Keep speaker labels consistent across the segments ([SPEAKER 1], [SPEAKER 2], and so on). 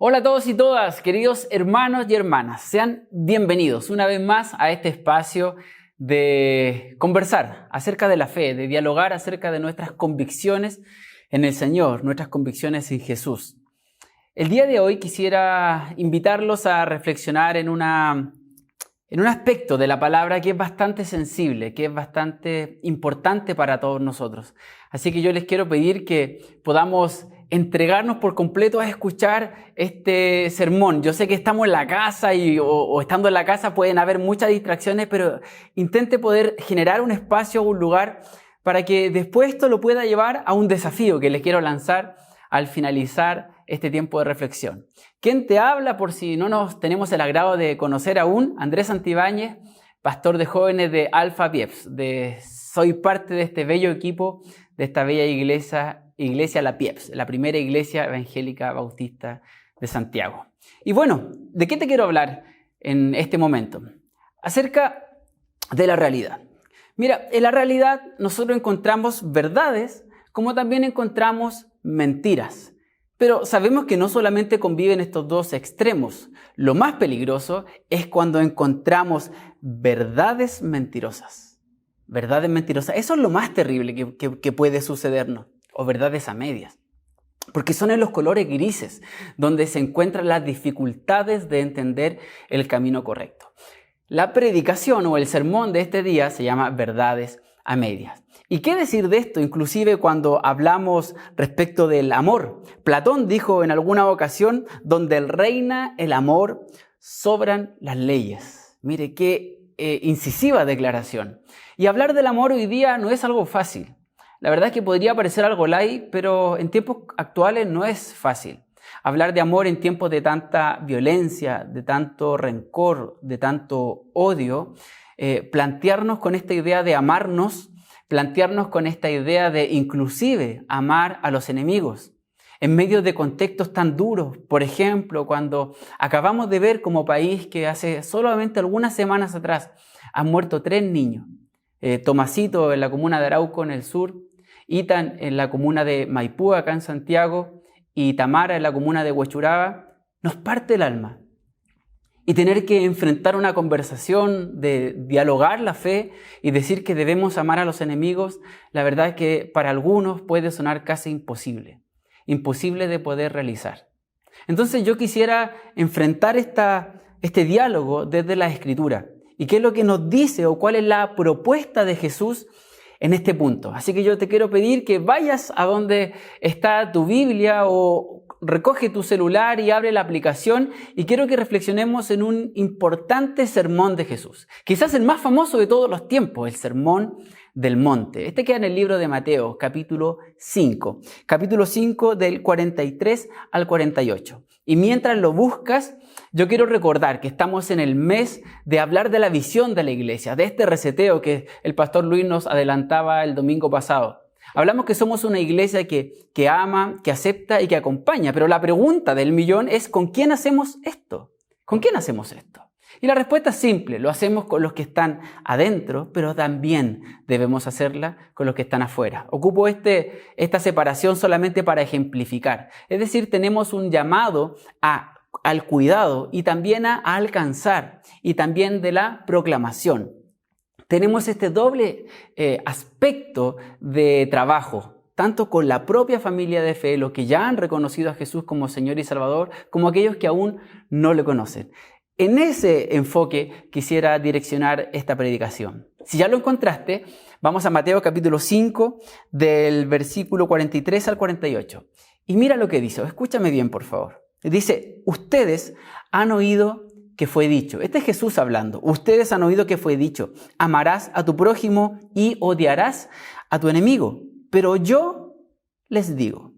[SPEAKER 1] Hola a todos y todas, queridos hermanos y hermanas. Sean bienvenidos una vez más a este espacio de conversar acerca de la fe, de dialogar acerca de nuestras convicciones en el Señor, nuestras convicciones en Jesús. El día de hoy quisiera invitarlos a reflexionar en un aspecto de la palabra que es bastante sensible, que es bastante importante para todos nosotros. Así que yo les quiero pedir que podamos entregarnos por completo a escuchar este sermón. Yo sé que estamos en la casa o estando en la casa pueden haber muchas distracciones, pero intente poder generar un espacio o un lugar para que después esto lo pueda llevar a un desafío que les quiero lanzar al finalizar este tiempo de reflexión. ¿Quién te habla? Por si no nos tenemos el agrado de conocer aún, Andrés Santibáñez, pastor de jóvenes de Alpha Pieps. Soy parte de este bello equipo, de esta bella iglesia La Pieps, la primera iglesia evangélica bautista de Santiago. Y bueno, ¿de qué te quiero hablar en este momento? Acerca de la realidad. Mira, en la realidad nosotros encontramos verdades, como también encontramos mentiras. Pero sabemos que no solamente conviven estos dos extremos. Lo más peligroso es cuando encontramos verdades mentirosas. Verdades mentirosas. Eso es lo más terrible que puede sucedernos. O verdades a medias. Porque son en los colores grises donde se encuentran las dificultades de entender el camino correcto. La predicación o el sermón de este día se llama verdades a medias. ¿Y qué decir de esto? Inclusive cuando hablamos respecto del amor. Platón dijo en alguna ocasión, donde reina el amor, sobran las leyes. Mire qué incisiva declaración. Y hablar del amor hoy día no es algo fácil. La verdad es que podría parecer algo light, pero en tiempos actuales no es fácil. Hablar de amor en tiempos de tanta violencia, de tanto rencor, de tanto odio, plantearnos con esta idea de amarnos, plantearnos con esta idea de inclusive amar a los enemigos en medio de contextos tan duros. Por ejemplo, cuando acabamos de ver como país que hace solamente algunas semanas atrás han muerto 3 niños. Tomasito en la comuna de Arauco en el sur, Itan en la comuna de Maipú acá en Santiago y Tamara en la comuna de Huechuraba, nos parte el alma. Y tener que enfrentar una conversación de dialogar la fe y decir que debemos amar a los enemigos, la verdad es que para algunos puede sonar casi imposible. Imposible de poder realizar. Entonces yo quisiera enfrentar este diálogo desde la Escritura. ¿Y qué es lo que nos dice o cuál es la propuesta de Jesús en este punto? Así que yo te quiero pedir que vayas a donde está tu Biblia o recoge tu celular y abre la aplicación y quiero que reflexionemos en un importante sermón de Jesús. Quizás el más famoso de todos los tiempos, el Sermón del Monte. Este queda en el libro de Mateo, capítulo 5. Capítulo 5 del 43 al 48. Y mientras lo buscas, yo quiero recordar que estamos en el mes de hablar de la visión de la iglesia, de este reseteo que el pastor Luis nos adelantaba el domingo pasado. Hablamos que somos una iglesia que ama, que acepta y que acompaña, pero la pregunta del millón es ¿con quién hacemos esto? ¿Con quién hacemos esto? Y la respuesta es simple, lo hacemos con los que están adentro, pero también debemos hacerla con los que están afuera. Ocupo esta separación solamente para ejemplificar. Es decir, tenemos un llamado al cuidado y también a alcanzar y también de la proclamación. Tenemos este doble aspecto de trabajo, tanto con la propia familia de fe, los que ya han reconocido a Jesús como Señor y Salvador, como aquellos que aún no le conocen. En ese enfoque quisiera direccionar esta predicación. Si ya lo encontraste, vamos a Mateo capítulo 5, del versículo 43 al 48. Y mira lo que dice, escúchame bien por favor. Dice, ustedes han oído que fue dicho. Este es Jesús hablando. Ustedes han oído que fue dicho, amarás a tu prójimo y odiarás a tu enemigo. Pero yo les digo,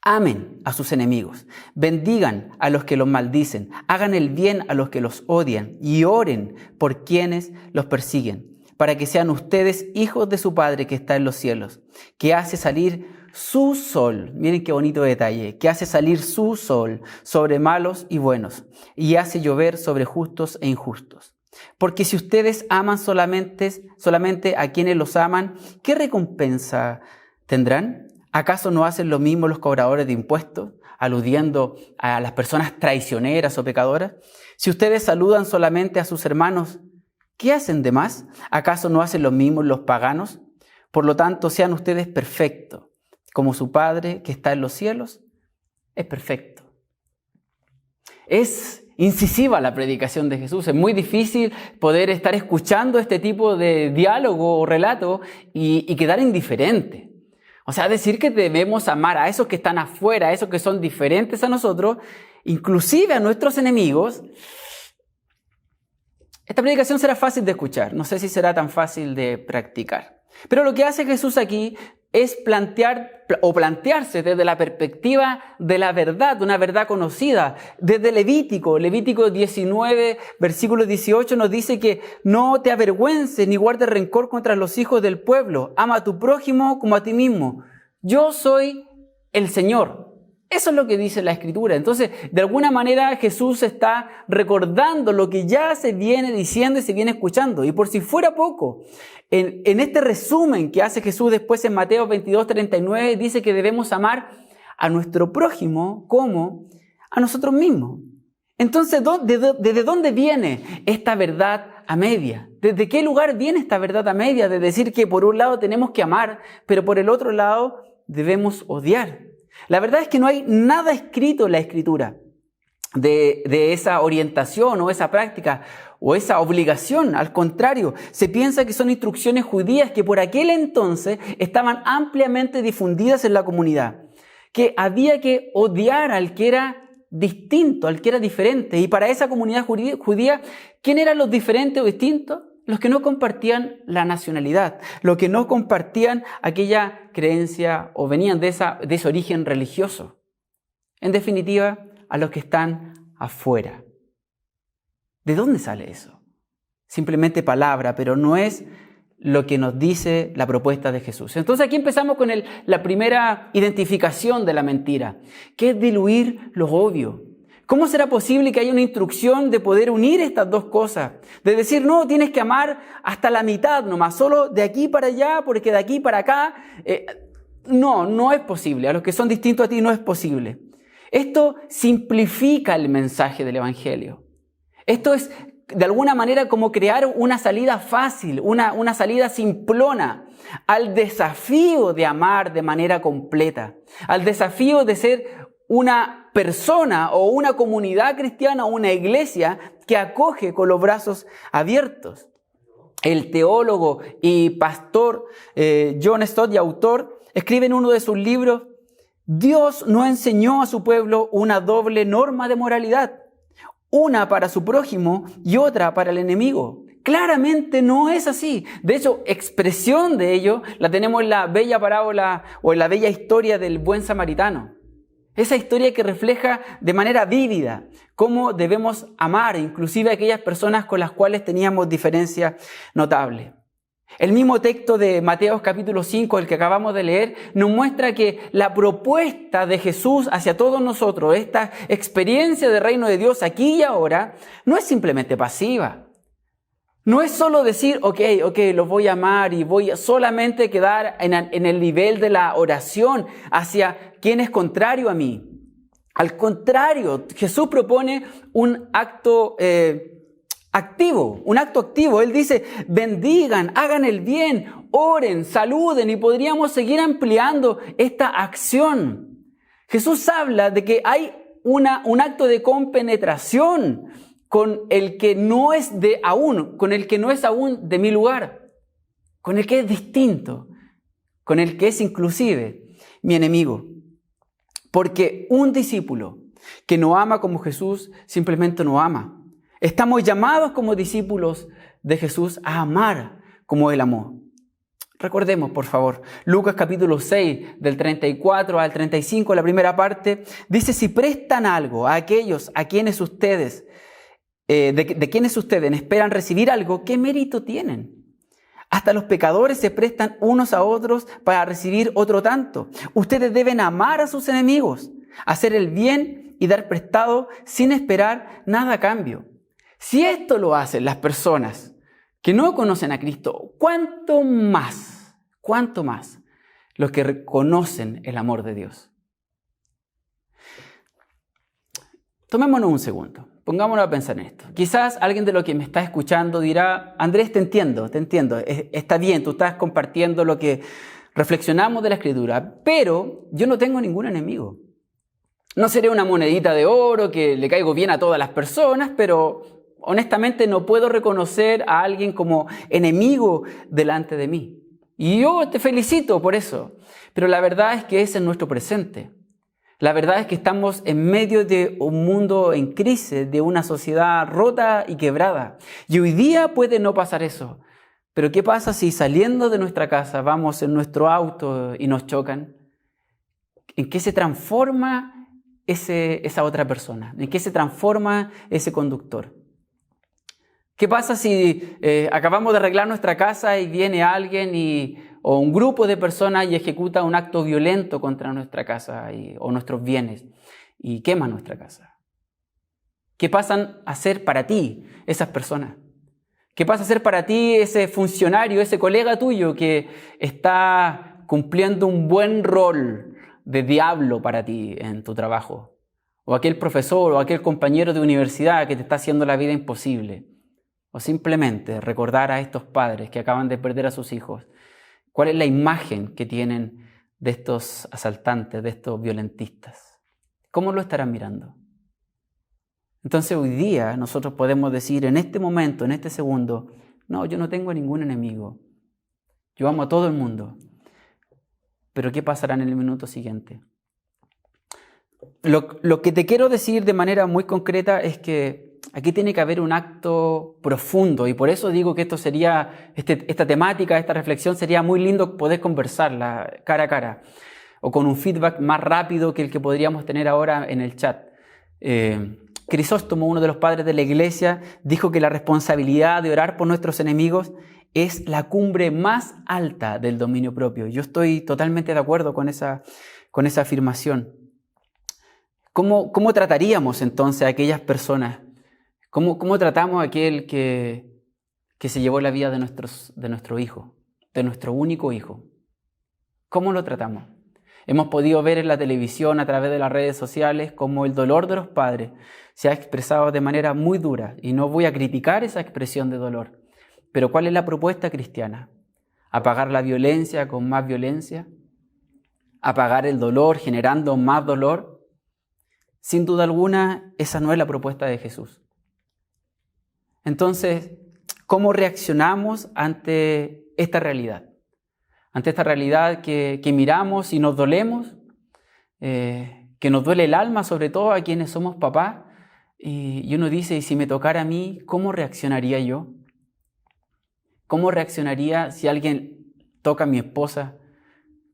[SPEAKER 1] amen a sus enemigos, bendigan a los que los maldicen, hagan el bien a los que los odian y oren por quienes los persiguen, para que sean ustedes hijos de su Padre que está en los cielos, que hace salir su sol, miren qué bonito detalle, que hace salir su sol sobre malos y buenos y hace llover sobre justos e injustos. Porque si ustedes aman solamente a quienes los aman, ¿qué recompensa tendrán? ¿Acaso no hacen lo mismo los cobradores de impuestos? aludiendo a las personas traicioneras o pecadoras. Si ustedes saludan solamente a sus hermanos, ¿qué hacen de más? ¿Acaso no hacen lo mismo los paganos? Por lo tanto, sean ustedes perfectos, como su Padre que está en los cielos es perfecto. Es incisiva la predicación de Jesús. Es muy difícil poder estar escuchando este tipo de diálogo o relato y quedar indiferente. O sea, decir que debemos amar a esos que están afuera, a esos que son diferentes a nosotros, inclusive a nuestros enemigos. Esta predicación será fácil de escuchar, no sé si será tan fácil de practicar. Pero lo que hace Jesús aquí es plantearse desde la perspectiva de la verdad, una verdad conocida. Desde Levítico 19, versículo 18 nos dice que no te avergüences ni guardes rencor contra los hijos del pueblo. Ama a tu prójimo como a ti mismo. Yo soy el Señor. Eso es lo que dice la Escritura. Entonces, de alguna manera Jesús está recordando lo que ya se viene diciendo y se viene escuchando. Y por si fuera poco, en este resumen que hace Jesús después en Mateo 22:39, dice que debemos amar a nuestro prójimo como a nosotros mismos. Entonces, ¿desde dónde viene esta verdad a media? ¿Desde qué lugar viene esta verdad a media? De decir que por un lado tenemos que amar, pero por el otro lado debemos odiar. La verdad es que no hay nada escrito en la Escritura de esa orientación o esa práctica o esa obligación. Al contrario, se piensa que son instrucciones judías que por aquel entonces estaban ampliamente difundidas en la comunidad, que había que odiar al que era distinto, al que era diferente. Y para esa comunidad judía, ¿quién eran los diferentes o distintos? Los que no compartían la nacionalidad, los que no compartían aquella creencia o venían de ese origen religioso. En definitiva, a los que están afuera. ¿De dónde sale eso? Simplemente palabra, pero no es lo que nos dice la propuesta de Jesús. Entonces aquí empezamos con la primera identificación de la mentira, que es diluir lo obvio. ¿Cómo será posible que haya una instrucción de poder unir estas dos cosas? De decir, no, tienes que amar hasta la mitad nomás, solo de aquí para allá, porque de aquí para acá. No es posible. A los que son distintos a ti no es posible. Esto simplifica el mensaje del Evangelio. Esto es de alguna manera como crear una salida fácil, una salida simplona al desafío de amar de manera completa, al desafío de ser una persona o una comunidad cristiana o una iglesia que acoge con los brazos abiertos. El teólogo y pastor John Stott, y autor, escribe en uno de sus libros: Dios no enseñó a su pueblo una doble norma de moralidad, una para su prójimo y otra para el enemigo. Claramente no es así. De hecho, expresión de ello la tenemos en la bella parábola o en la bella historia del buen samaritano. Esa historia que refleja de manera vívida cómo debemos amar, inclusive a aquellas personas con las cuales teníamos diferencias notables. El mismo texto de Mateo capítulo 5, el que acabamos de leer, nos muestra que la propuesta de Jesús hacia todos nosotros, esta experiencia del reino de Dios aquí y ahora, no es simplemente pasiva. No es solo decir, ok, los voy a amar y voy a solamente quedar en el nivel de la oración hacia quien es contrario a mí. Al contrario, Jesús propone un acto activo. Él dice, bendigan, hagan el bien, oren, saluden, y podríamos seguir ampliando esta acción. Jesús habla de que hay un acto de compenetración con el que no es con el que no es aún de mi lugar, con el que es distinto, con el que es inclusive mi enemigo. Porque un discípulo que no ama como Jesús simplemente no ama. Estamos llamados como discípulos de Jesús a amar como Él amó. Recordemos, por favor, Lucas capítulo 6, del 34 al 35, la primera parte, dice: si prestan algo a aquellos a quienes ustedes de quienes ustedes esperan recibir algo, ¿qué mérito tienen? Hasta los pecadores se prestan unos a otros para recibir otro tanto. Ustedes deben amar a sus enemigos, hacer el bien y dar prestado sin esperar nada a cambio. Si esto lo hacen las personas que no conocen a Cristo, ¿cuánto más los que reconocen el amor de Dios? Tomémonos un segundo, pongámonos a pensar en esto. Quizás alguien de los que me está escuchando dirá, Andrés, te entiendo, está bien, tú estás compartiendo lo que reflexionamos de la Escritura, pero yo no tengo ningún enemigo. No seré una monedita de oro que le caigo bien a todas las personas, pero honestamente no puedo reconocer a alguien como enemigo delante de mí. Y yo te felicito por eso, pero la verdad es que ese es nuestro presente. La verdad es que estamos en medio de un mundo en crisis, de una sociedad rota y quebrada. Y hoy día puede no pasar eso. Pero ¿qué pasa si saliendo de nuestra casa vamos en nuestro auto y nos chocan? ¿En qué se transforma esa otra persona? ¿En qué se transforma ese conductor? ¿Qué pasa si acabamos de arreglar nuestra casa y viene alguien o un grupo de personas y ejecuta un acto violento contra nuestra casa o nuestros bienes y quema nuestra casa? ¿Qué pasan a ser para ti esas personas? ¿Qué pasa a ser para ti ese funcionario, ese colega tuyo que está cumpliendo un buen rol de diablo para ti en tu trabajo? O aquel profesor o aquel compañero de universidad que te está haciendo la vida imposible. O simplemente recordar a estos padres que acaban de perder a sus hijos. ¿Cuál es la imagen que tienen de estos asaltantes, de estos violentistas? ¿Cómo lo estarán mirando? Entonces hoy día nosotros podemos decir en este momento, en este segundo, no, yo no tengo ningún enemigo. Yo amo a todo el mundo. Pero ¿qué pasará en el minuto siguiente? Lo que te quiero decir de manera muy concreta es que aquí tiene que haber un acto profundo y por eso digo que esto sería, esta temática, esta reflexión sería muy lindo poder conversarla cara a cara o con un feedback más rápido que el que podríamos tener ahora en el chat. Crisóstomo, uno de los padres de la iglesia, dijo que la responsabilidad de orar por nuestros enemigos es la cumbre más alta del dominio propio. Yo estoy totalmente de acuerdo con esa afirmación. ¿Cómo trataríamos entonces a aquellas personas? ¿Cómo tratamos a aquel que se llevó la vida de nuestro hijo, de nuestro único hijo? ¿Cómo lo tratamos? Hemos podido ver en la televisión, a través de las redes sociales, cómo el dolor de los padres se ha expresado de manera muy dura. Y no voy a criticar esa expresión de dolor. Pero ¿cuál es la propuesta cristiana? ¿Apagar la violencia con más violencia? ¿Apagar el dolor generando más dolor? Sin duda alguna, esa no es la propuesta de Jesús. Entonces, ¿cómo reaccionamos ante esta realidad? Ante esta realidad que miramos y nos dolemos, que nos duele el alma, sobre todo a quienes somos papás, y uno dice, ¿y si me tocara a mí, cómo reaccionaría yo? ¿Cómo reaccionaría si alguien toca a mi esposa?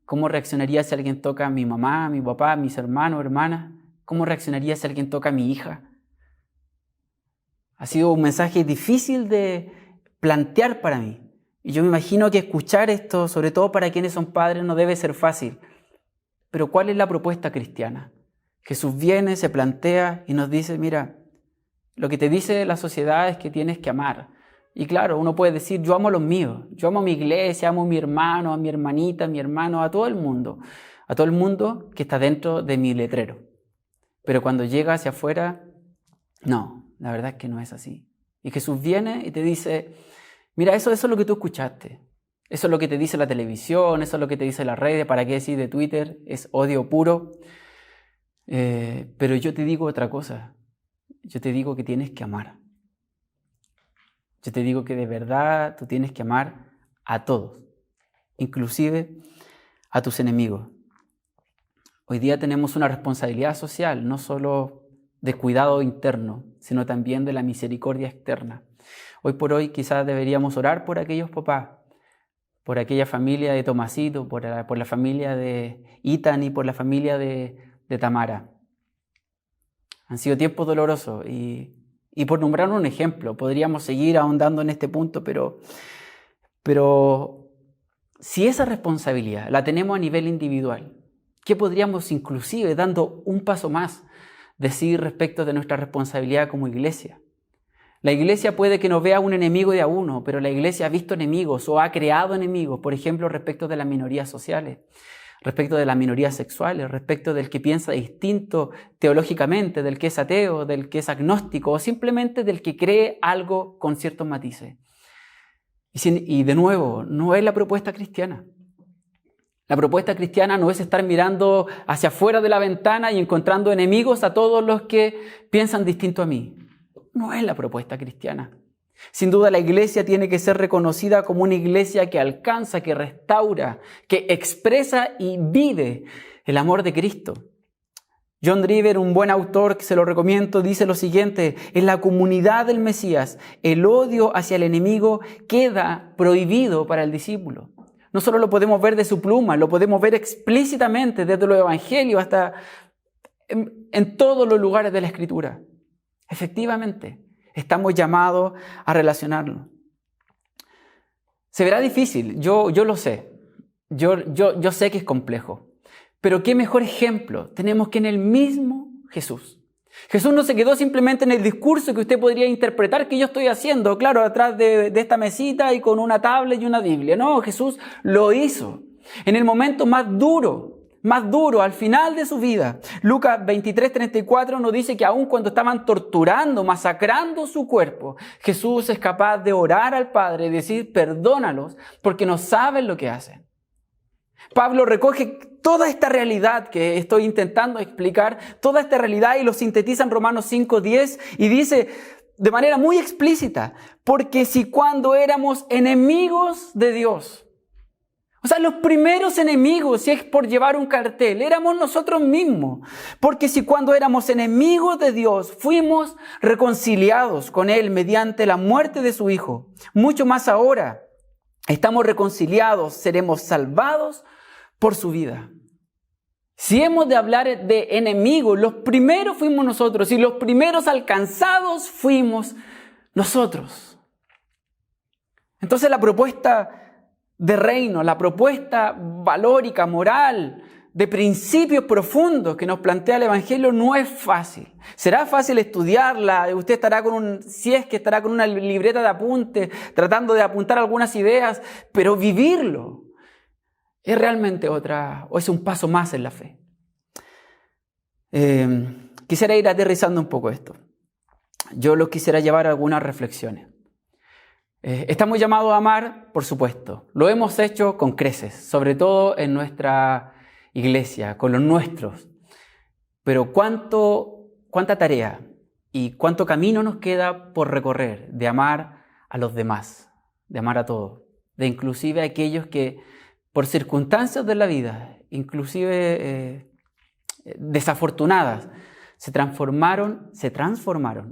[SPEAKER 1] ¿Cómo reaccionaría si alguien toca a mi mamá, a mi papá, a mis hermanos, hermanas? ¿Cómo reaccionaría si alguien toca a mi hija? Ha sido un mensaje difícil de plantear para mí. Y yo me imagino que escuchar esto, sobre todo para quienes son padres, no debe ser fácil. Pero ¿cuál es la propuesta cristiana? Jesús viene, se plantea y nos dice, mira, lo que te dice la sociedad es que tienes que amar. Y claro, uno puede decir, yo amo a los míos, yo amo a mi iglesia, amo a mi hermano, a mi hermanita, a mi hermano, a todo el mundo que está dentro de mi letrero. Pero cuando llega hacia afuera, no, la verdad es que no es así. Y Jesús viene y te dice, mira, eso es lo que tú escuchaste. Eso es lo que te dice la televisión, eso es lo que te dice las redes, ¿para qué decir de Twitter? Es odio puro. Pero yo te digo otra cosa. Yo te digo que tienes que amar. Yo te digo que de verdad tú tienes que amar a todos, inclusive a tus enemigos. Hoy día tenemos una responsabilidad social, no solo de cuidado interno, sino también de la misericordia externa. Hoy por hoy quizás deberíamos orar por aquellos papás, por aquella familia de Tomasito, por la familia de Ethan y por la familia de Tamara. Han sido tiempos dolorosos y por nombrar un ejemplo, podríamos seguir ahondando en este punto, pero si esa responsabilidad la tenemos a nivel individual, ¿qué podríamos inclusive, dando un paso más, decir respecto de nuestra responsabilidad como iglesia? La iglesia puede que no vea un enemigo de a uno, pero la iglesia ha visto enemigos o ha creado enemigos, por ejemplo, respecto de las minorías sociales, respecto de las minorías sexuales, respecto del que piensa distinto teológicamente, del que es ateo, del que es agnóstico o simplemente del que cree algo con ciertos matices. Y de nuevo, no es la propuesta cristiana. La propuesta cristiana no es estar mirando hacia afuera de la ventana y encontrando enemigos a todos los que piensan distinto a mí. No es la propuesta cristiana. Sin duda la iglesia tiene que ser reconocida como una iglesia que alcanza, que restaura, que expresa y vive el amor de Cristo. John Driver, un buen autor que se lo recomiendo, dice lo siguiente: en la comunidad del Mesías, el odio hacia el enemigo queda prohibido para el discípulo. No solo lo podemos ver de su pluma, lo podemos ver explícitamente desde los evangelios hasta en todos los lugares de la Escritura. Efectivamente, estamos llamados a relacionarnos. Se verá difícil, yo lo sé. Yo sé que es complejo. Pero qué mejor ejemplo tenemos que en el mismo Jesús. Jesús no se quedó simplemente en el discurso que usted podría interpretar que yo estoy haciendo, claro, atrás de esta mesita y con una tablet y una Biblia. No, Jesús lo hizo en el momento más duro, al final de su vida. Lucas 23:34 nos dice que aun cuando estaban torturando, masacrando su cuerpo, Jesús es capaz de orar al Padre y decir: perdónalos porque no saben lo que hacen. Pablo recoge toda esta realidad que estoy intentando explicar, toda esta realidad, y lo sintetiza en Romanos 5:10 y dice de manera muy explícita: porque si cuando éramos enemigos de Dios, o sea, los primeros enemigos, si es por llevar un cartel, éramos nosotros mismos. Porque si cuando éramos enemigos de Dios fuimos reconciliados con Él mediante la muerte de su Hijo, mucho más ahora estamos reconciliados, seremos salvados por su vida. Si hemos de hablar de enemigos, los primeros fuimos nosotros y los primeros alcanzados fuimos nosotros. Entonces la propuesta de reino, la propuesta valórica, moral, de principios profundos que nos plantea el Evangelio no es fácil. Será fácil estudiarla, usted estará estará con una libreta de apuntes, tratando de apuntar algunas ideas, pero vivirlo es realmente es un paso más en la fe. Quisiera ir aterrizando un poco esto. Yo los quisiera llevar a algunas reflexiones. Estamos llamados a amar, por supuesto. Lo hemos hecho con creces, sobre todo en nuestra iglesia, con los nuestros. Pero cuánta tarea y cuánto camino nos queda por recorrer de amar a los demás, de amar a todos, de inclusive a aquellos que por circunstancias de la vida, inclusive desafortunadas, se transformaron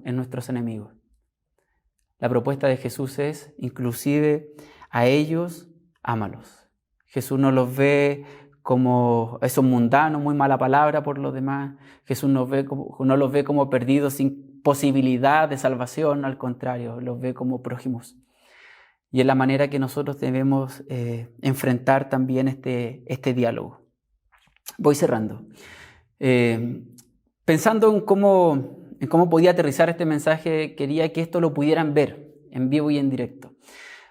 [SPEAKER 1] en nuestros enemigos. La propuesta de Jesús es, inclusive a ellos, ámalos. Jesús no los ve como esos mundanos, muy mala palabra por los demás. Jesús no los ve como perdidos sin posibilidad de salvación, al contrario, los ve como prójimos. Y es la manera que nosotros debemos enfrentar también este diálogo. Voy cerrando. Pensando en cómo podía aterrizar este mensaje, quería que esto lo pudieran ver en vivo y en directo.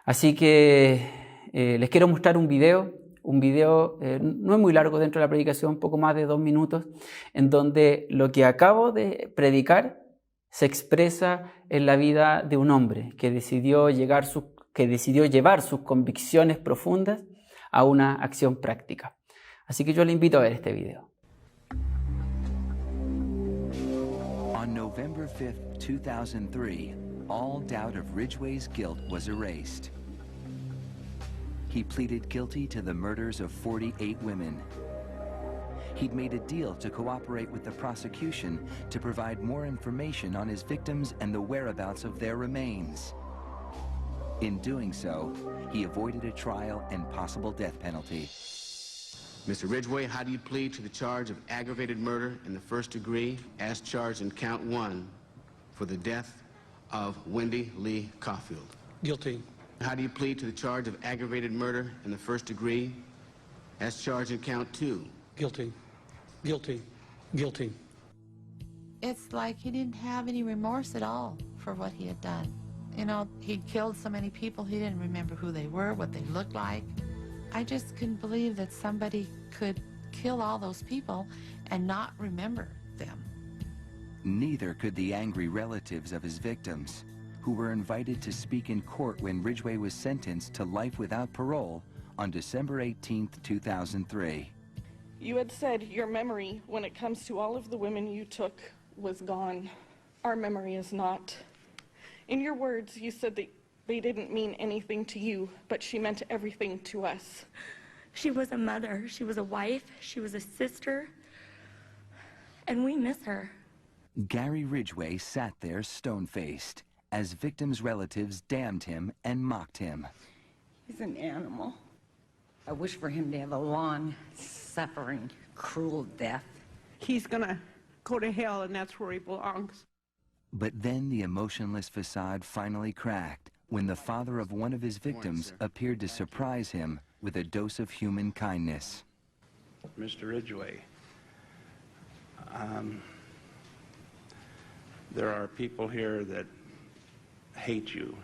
[SPEAKER 1] Así que les quiero mostrar un video no es muy largo dentro de la predicación, poco más de 2 minutos, en donde lo que acabo de predicar se expresa en la vida de un hombre que decidió llevar sus convicciones profundas a una acción práctica. Así que yo le invito a ver este video.
[SPEAKER 2] On November 5th, 2003, all doubt of Ridgway's guilt was erased. He pleaded guilty to the murders of 48 women. He'd made a deal to cooperate with the prosecution to provide more information on his victims and the whereabouts of their remains. In doing so, he avoided a trial and possible death penalty.
[SPEAKER 3] Mr. Ridgway, how do you plead to the charge of aggravated murder in the first degree as charged in count 1 for the death of Wendy Lee Caulfield?
[SPEAKER 4] Guilty.
[SPEAKER 3] How do you plead to the charge of aggravated murder in the first degree as charged in count 2?
[SPEAKER 4] Guilty. Guilty. Guilty.
[SPEAKER 5] It's like he didn't have any remorse at all for what he had done. You know, he'd killed so many people, he didn't remember who they were, what they looked like. I just couldn't believe that somebody could kill all those people and not remember them.
[SPEAKER 2] Neither could the angry relatives of his victims, who were invited to speak in court when Ridgway was sentenced to life without parole on December 18, 2003.
[SPEAKER 6] You had said your memory, when it comes to all of the women you took, was gone. Our memory is not. In your words, you said that they didn't mean anything to you, but she meant everything to us.
[SPEAKER 7] She was a mother, she was a wife, she was a sister, and we miss her.
[SPEAKER 2] Gary Ridgway sat there stone-faced as victims' relatives damned him and mocked him.
[SPEAKER 8] He's an animal. I wish for him to have a long, suffering, cruel death.
[SPEAKER 9] He's gonna go to hell, and that's where he belongs.
[SPEAKER 2] But then the emotionless facade finally cracked when the father of one of his victims appeared to surprise him with a dose of human kindness.
[SPEAKER 10] Mr. Ridgway, there are people here that hate you.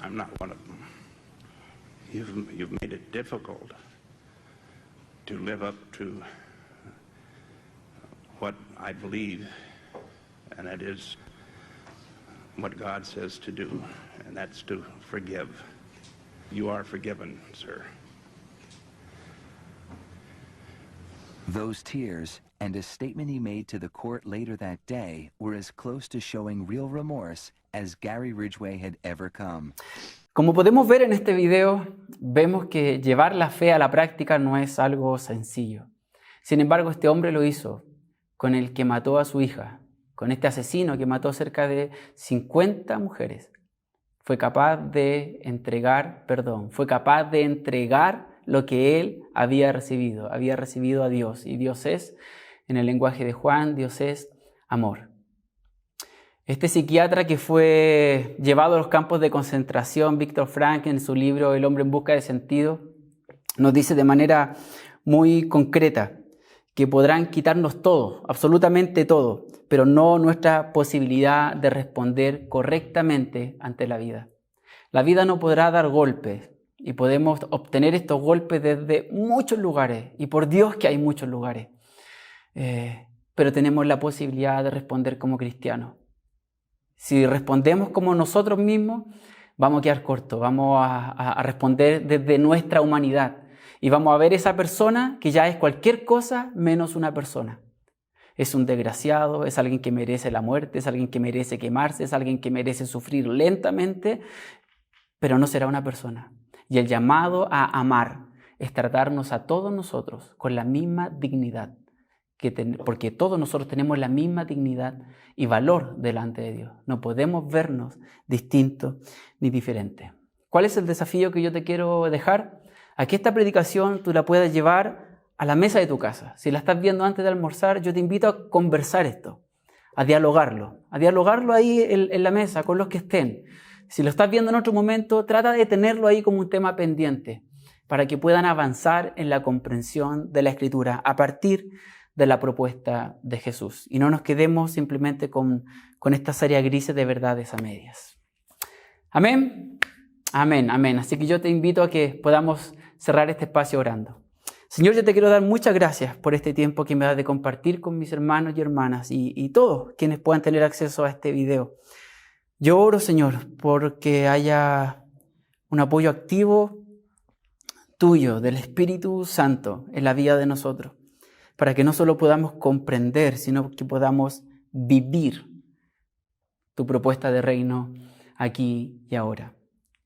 [SPEAKER 10] I'm not one of them. You've made it difficult to live up to what I believe, and that is what God says to do, and that's to forgive. You are forgiven, sir.
[SPEAKER 2] Those tears and a statement he made to the court later that day were as close to showing real remorse as Gary Ridgway had ever come.
[SPEAKER 1] Como podemos ver en este video, vemos que llevar la fe a la práctica no es algo sencillo. Sin embargo, este hombre lo hizo con el que mató a su hija, con este asesino que mató cerca de 50 mujeres. Fue capaz de entregar perdón, fue capaz de entregar lo que él había recibido a Dios. Y Dios es, en el lenguaje de Juan, Dios es amor. Este psiquiatra que fue llevado a los campos de concentración, Viktor Frankl, en su libro El hombre en busca de sentido, nos dice de manera muy concreta que podrán quitarnos todo, absolutamente todo, pero no nuestra posibilidad de responder correctamente ante la vida. La vida no podrá dar golpes y podemos obtener estos golpes desde muchos lugares, y por Dios que hay muchos lugares, pero tenemos la posibilidad de responder como cristianos. Si respondemos como nosotros mismos, vamos a quedar cortos, vamos a responder desde nuestra humanidad y vamos a ver esa persona que ya es cualquier cosa menos una persona. Es un desgraciado, es alguien que merece la muerte, es alguien que merece quemarse, es alguien que merece sufrir lentamente, pero no será una persona. Y el llamado a amar es tratarnos a todos nosotros con la misma dignidad, porque todos nosotros tenemos la misma dignidad y valor delante de Dios. No podemos vernos distintos ni diferentes. ¿Cuál es el desafío que yo te quiero dejar? A que esta predicación tú la puedas llevar a la mesa de tu casa. Si la estás viendo antes de almorzar, yo te invito a conversar esto, a dialogarlo ahí en la mesa con los que estén. Si lo estás viendo en otro momento, trata de tenerlo ahí como un tema pendiente para que puedan avanzar en la comprensión de la Escritura a partir de la propuesta de Jesús. Y no nos quedemos simplemente con estas áreas grises de verdades a medias. Amén. Amén, amén. Así que yo te invito a que podamos cerrar este espacio orando. Señor, yo te quiero dar muchas gracias por este tiempo que me das de compartir con mis hermanos y hermanas y todos quienes puedan tener acceso a este video. Yo oro, Señor, porque haya un apoyo activo tuyo, del Espíritu Santo, en la vida de nosotros, para que no solo podamos comprender, sino que podamos vivir tu propuesta de reino aquí y ahora.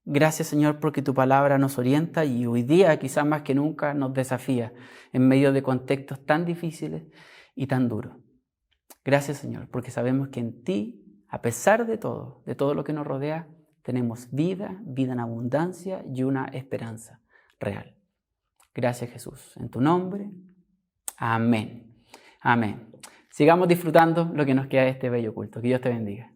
[SPEAKER 1] Gracias, Señor, porque tu palabra nos orienta y hoy día, quizás más que nunca, nos desafía en medio de contextos tan difíciles y tan duros. Gracias, Señor, porque sabemos que en ti, a pesar de todo lo que nos rodea, tenemos vida en abundancia y una esperanza real. Gracias, Jesús. En tu nombre, amén. Amén. Sigamos disfrutando lo que nos queda de este bello culto. Que Dios te bendiga.